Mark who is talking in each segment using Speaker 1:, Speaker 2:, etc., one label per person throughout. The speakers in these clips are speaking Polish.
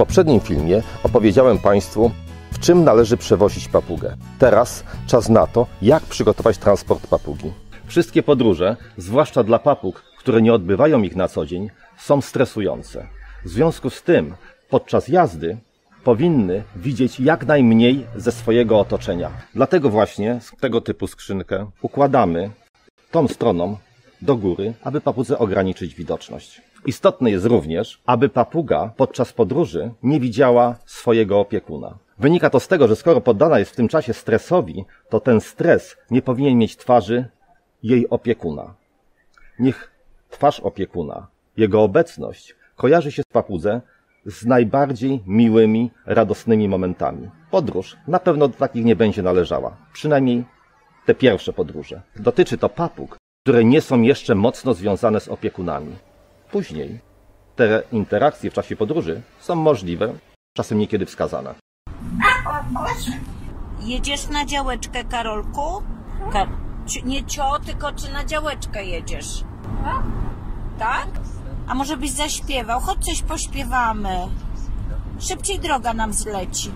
Speaker 1: poprzednim filmie opowiedziałem Państwu, w czym należy przewozić papugę. Teraz czas na to, jak przygotować transport papugi. Wszystkie podróże, zwłaszcza dla papug, które nie odbywają ich na co dzień, są stresujące. W związku z tym, podczas jazdy powinny widzieć jak najmniej ze swojego otoczenia. Dlatego właśnie tego typu skrzynkę układamy tą stroną do góry, aby papudze ograniczyć widoczność. Istotne jest również, aby papuga podczas podróży nie widziała swojego opiekuna. Wynika to z tego, że skoro poddana jest w tym czasie stresowi, to ten stres nie powinien mieć twarzy jej opiekuna. Niech twarz opiekuna, jego obecność kojarzy się z papudze z najbardziej miłymi, radosnymi momentami. Podróż na pewno do takich nie będzie należała. Przynajmniej te pierwsze podróże. Dotyczy to papug, które nie są jeszcze mocno związane z opiekunami. Później te interakcje w czasie podróży są możliwe, czasem niekiedy wskazane.
Speaker 2: Jedziesz na działeczkę, Karolku? Nie tylko czy na działeczkę jedziesz? Tak? A może byś zaśpiewał? Chodź coś pośpiewamy. Szybciej droga nam zleci.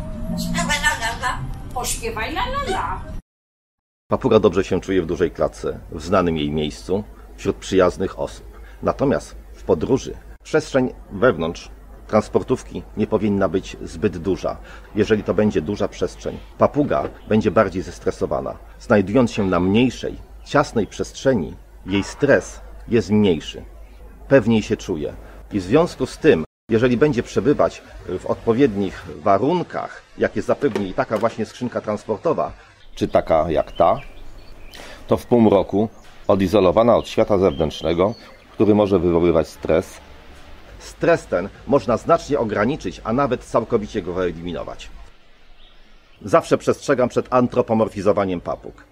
Speaker 2: Pośpiewaj la la la.
Speaker 1: Papuga dobrze się czuje w dużej klatce, w znanym jej miejscu, wśród przyjaznych osób. Natomiast w podróży przestrzeń wewnątrz transportówki nie powinna być zbyt duża. Jeżeli to będzie duża przestrzeń, papuga będzie bardziej zestresowana. Znajdując się na mniejszej, ciasnej przestrzeni, jej stres jest mniejszy. Pewniej się czuje. I w związku z tym, jeżeli będzie przebywać w odpowiednich warunkach, jakie zapewni taka właśnie skrzynka transportowa, czy taka jak ta, to w półmroku odizolowana od świata zewnętrznego, który może wywoływać stres, stres ten można znacznie ograniczyć, a nawet całkowicie go wyeliminować. Zawsze przestrzegam przed antropomorfizowaniem papug.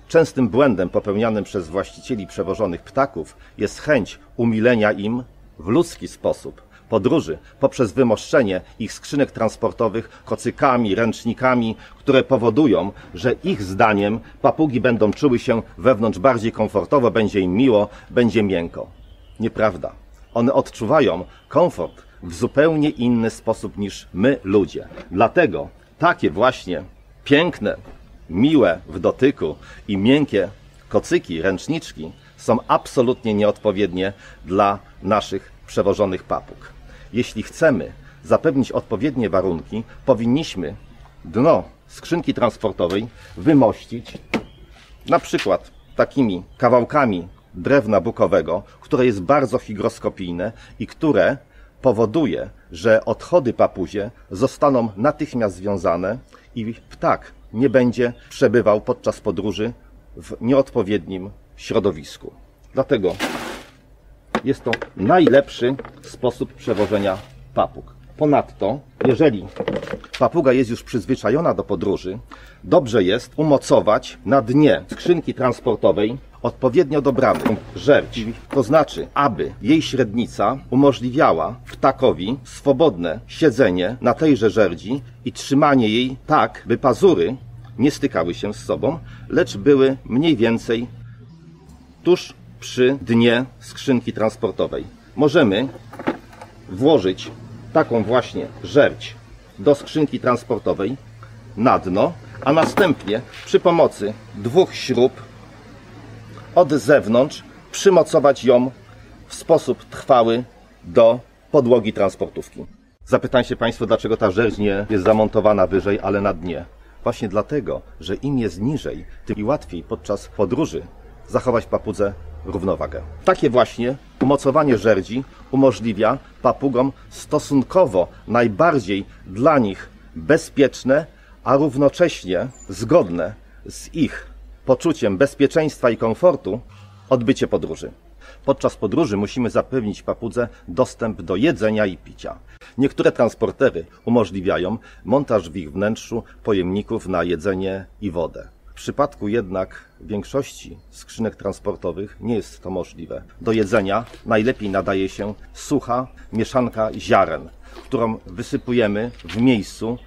Speaker 1: Częstym błędem popełnianym przez właścicieli przewożonych ptaków jest chęć umilenia im w ludzki sposób podróży poprzez wymoszczenie ich skrzynek transportowych kocykami, ręcznikami, które powodują, że ich zdaniem papugi będą czuły się wewnątrz bardziej komfortowo, będzie im miło, będzie miękko. Nieprawda. One odczuwają komfort w zupełnie inny sposób niż my, ludzie. Dlatego takie właśnie piękne, miłe w dotyku i miękkie kocyki, ręczniczki są absolutnie nieodpowiednie dla naszych przewożonych papug. Jeśli chcemy zapewnić odpowiednie warunki, powinniśmy dno skrzynki transportowej wymościć na przykład takimi kawałkami drewna bukowego, które jest bardzo hygroskopijne i które powoduje, że odchody papuzie zostaną natychmiast związane i ptak nie będzie przebywał podczas podróży w nieodpowiednim środowisku. Dlatego jest to najlepszy sposób przewożenia papug. Ponadto, jeżeli papuga jest już przyzwyczajona do podróży, dobrze jest umocować na dnie skrzynki transportowej odpowiednio dobrany żerć. To znaczy, aby jej średnica umożliwiała ptakowi swobodne siedzenie na tejże żerdzi i trzymanie jej tak, by pazury nie stykały się z sobą, lecz były mniej więcej tuż przy dnie skrzynki transportowej. Możemy włożyć taką właśnie żerdź do skrzynki transportowej na dno, a następnie przy pomocy dwóch śrub od zewnątrz przymocować ją w sposób trwały do podłogi transportówki. Zapytacie Państwo, dlaczego ta żerdź nie jest zamontowana wyżej, ale na dnie. Właśnie dlatego, że im jest niżej, tym łatwiej podczas podróży zachować papudze równowagę. Takie właśnie umocowanie żerdzi umożliwia papugom stosunkowo najbardziej dla nich bezpieczne, a równocześnie zgodne z ich poczuciem bezpieczeństwa i komfortu odbycie podróży. Podczas podróży musimy zapewnić papudze dostęp do jedzenia i picia. Niektóre transportery umożliwiają montaż w ich wnętrzu pojemników na jedzenie i wodę. W przypadku jednak większości skrzynek transportowych nie jest to możliwe. Do jedzenia najlepiej nadaje się sucha mieszanka ziaren, którą wysypujemy w miejscu,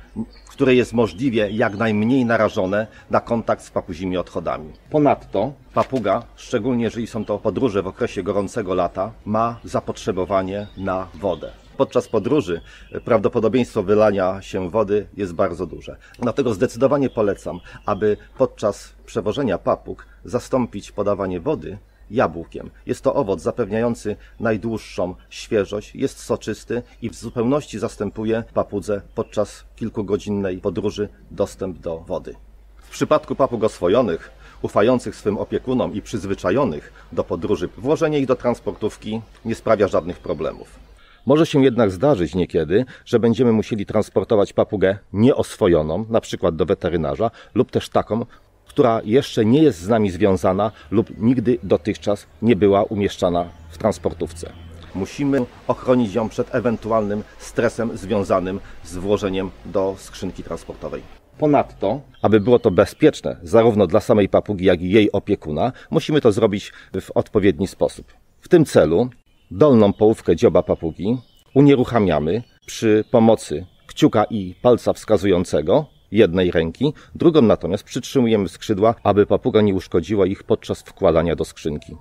Speaker 1: które jest możliwie jak najmniej narażone na kontakt z papuzimi odchodami. Ponadto papuga, szczególnie jeżeli są to podróże w okresie gorącego lata, ma zapotrzebowanie na wodę. Podczas podróży prawdopodobieństwo wylania się wody jest bardzo duże. Dlatego zdecydowanie polecam, aby podczas przewożenia papug zastąpić podawanie wody jabłkiem. Jest to owoc zapewniający najdłuższą świeżość, jest soczysty i w zupełności zastępuje papudze podczas kilkugodzinnej podróży dostęp do wody. W przypadku papug oswojonych, ufających swym opiekunom i przyzwyczajonych do podróży, włożenie ich do transportówki nie sprawia żadnych problemów. Może się jednak zdarzyć niekiedy, że będziemy musieli transportować papugę nieoswojoną, na przykład do weterynarza, lub też taką, która jeszcze nie jest z nami związana lub nigdy dotychczas nie była umieszczana w transportówce. Musimy ochronić ją przed ewentualnym stresem związanym z włożeniem do skrzynki transportowej. Ponadto, aby było to bezpieczne zarówno dla samej papugi, jak i jej opiekuna, musimy to zrobić w odpowiedni sposób. W tym celu dolną połówkę dzioba papugi unieruchamiamy przy pomocy kciuka i palca wskazującego jednej ręki, drugą natomiast przytrzymujemy skrzydła, aby papuga nie uszkodziła ich podczas wkładania do skrzynki.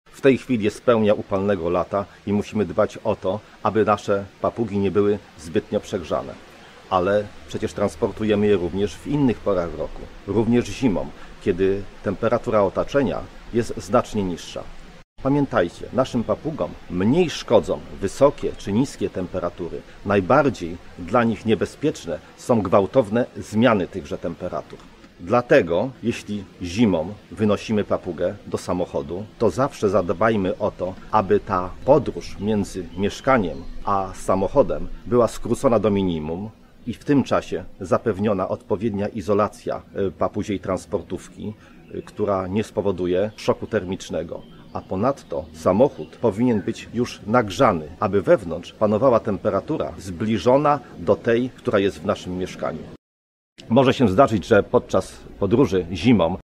Speaker 1: W tej chwili jest pełnia upalnego lata i musimy dbać o to, aby nasze papugi nie były zbytnio przegrzane. Ale przecież transportujemy je również w innych porach roku, również zimą, kiedy temperatura otoczenia jest znacznie niższa. Pamiętajcie, naszym papugom mniej szkodzą wysokie czy niskie temperatury. Najbardziej dla nich niebezpieczne są gwałtowne zmiany tychże temperatur. Dlatego, jeśli zimą wynosimy papugę do samochodu, to zawsze zadbajmy o to, aby ta podróż między mieszkaniem a samochodem była skrócona do minimum i w tym czasie zapewniona odpowiednia izolacja papuziej transportówki, która nie spowoduje szoku termicznego. A ponadto samochód powinien być już nagrzany, aby wewnątrz panowała temperatura zbliżona do tej, która jest w naszym mieszkaniu. Może się zdarzyć, że podczas podróży zimą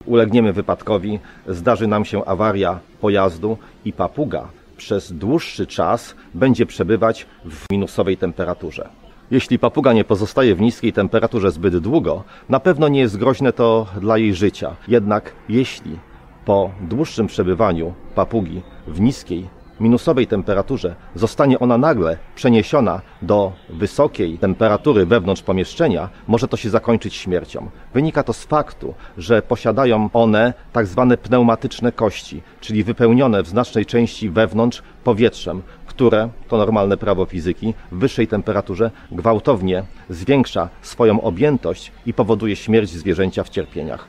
Speaker 1: ulegniemy wypadkowi, zdarzy nam się awaria pojazdu i papuga przez dłuższy czas będzie przebywać w minusowej temperaturze. Jeśli papuga nie pozostaje w niskiej temperaturze zbyt długo, na pewno nie jest groźne to dla jej życia. Jednak jeśli po dłuższym przebywaniu papugi w niskiej, minusowej temperaturze zostanie ona nagle przeniesiona do wysokiej temperatury wewnątrz pomieszczenia, może to się zakończyć śmiercią. Wynika to z faktu, że posiadają one tak zwane pneumatyczne kości, czyli wypełnione w znacznej części wewnątrz powietrzem, które, to normalne prawo fizyki, w wyższej temperaturze gwałtownie zwiększa swoją objętość i powoduje śmierć zwierzęcia w cierpieniach.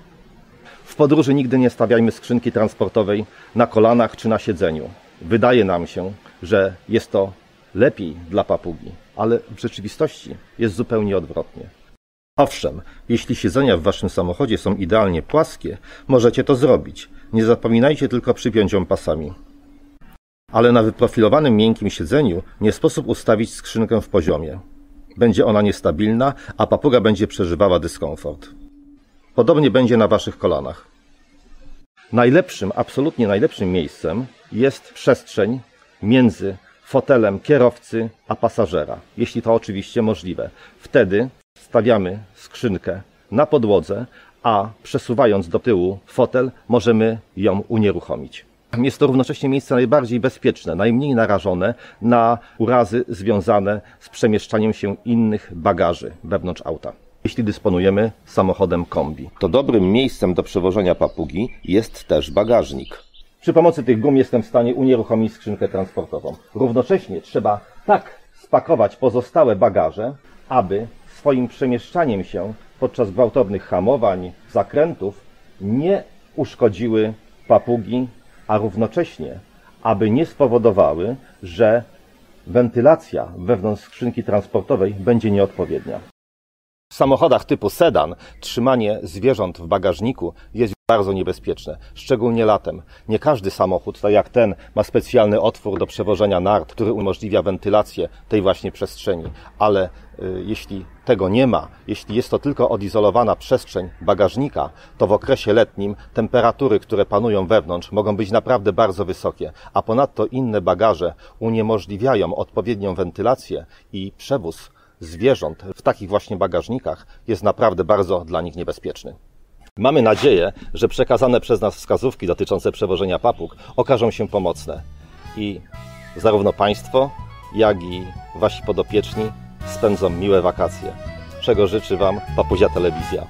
Speaker 1: W podróży nigdy nie stawiajmy skrzynki transportowej na kolanach czy na siedzeniu. Wydaje nam się, że jest to lepiej dla papugi, ale w rzeczywistości jest zupełnie odwrotnie. Owszem, jeśli siedzenia w waszym samochodzie są idealnie płaskie, możecie to zrobić. Nie zapominajcie tylko przypiąć ją pasami. Ale na wyprofilowanym miękkim siedzeniu nie sposób ustawić skrzynkę w poziomie. Będzie ona niestabilna, a papuga będzie przeżywała dyskomfort. Podobnie będzie na waszych kolanach. Najlepszym, absolutnie najlepszym miejscem jest przestrzeń między fotelem kierowcy a pasażera, jeśli to oczywiście możliwe. Wtedy stawiamy skrzynkę na podłodze, a przesuwając do tyłu fotel możemy ją unieruchomić. Jest to równocześnie miejsce najbardziej bezpieczne, najmniej narażone na urazy związane z przemieszczaniem się innych bagaży wewnątrz auta. Jeśli dysponujemy samochodem kombi, to dobrym miejscem do przewożenia papugi jest też bagażnik. Przy pomocy tych gum jestem w stanie unieruchomić skrzynkę transportową. Równocześnie trzeba tak spakować pozostałe bagaże, aby swoim przemieszczaniem się podczas gwałtownych hamowań, zakrętów nie uszkodziły papugi, a równocześnie, aby nie spowodowały, że wentylacja wewnątrz skrzynki transportowej będzie nieodpowiednia. W samochodach typu sedan trzymanie zwierząt w bagażniku jest bardzo niebezpieczne, szczególnie latem. Nie każdy samochód, tak jak ten, ma specjalny otwór do przewożenia nart, który umożliwia wentylację tej właśnie przestrzeni. Ale jeśli tego nie ma, jeśli jest to tylko odizolowana przestrzeń bagażnika, to w okresie letnim temperatury, które panują wewnątrz, mogą być naprawdę bardzo wysokie, a ponadto inne bagaże uniemożliwiają odpowiednią wentylację i przewóz zwierząt w takich właśnie bagażnikach jest naprawdę bardzo dla nich niebezpieczny. Mamy nadzieję, że przekazane przez nas wskazówki dotyczące przewożenia papug okażą się pomocne. i zarówno Państwo, jak i Wasi podopieczni spędzą miłe wakacje. Czego życzy Wam Papuzia Telewizja.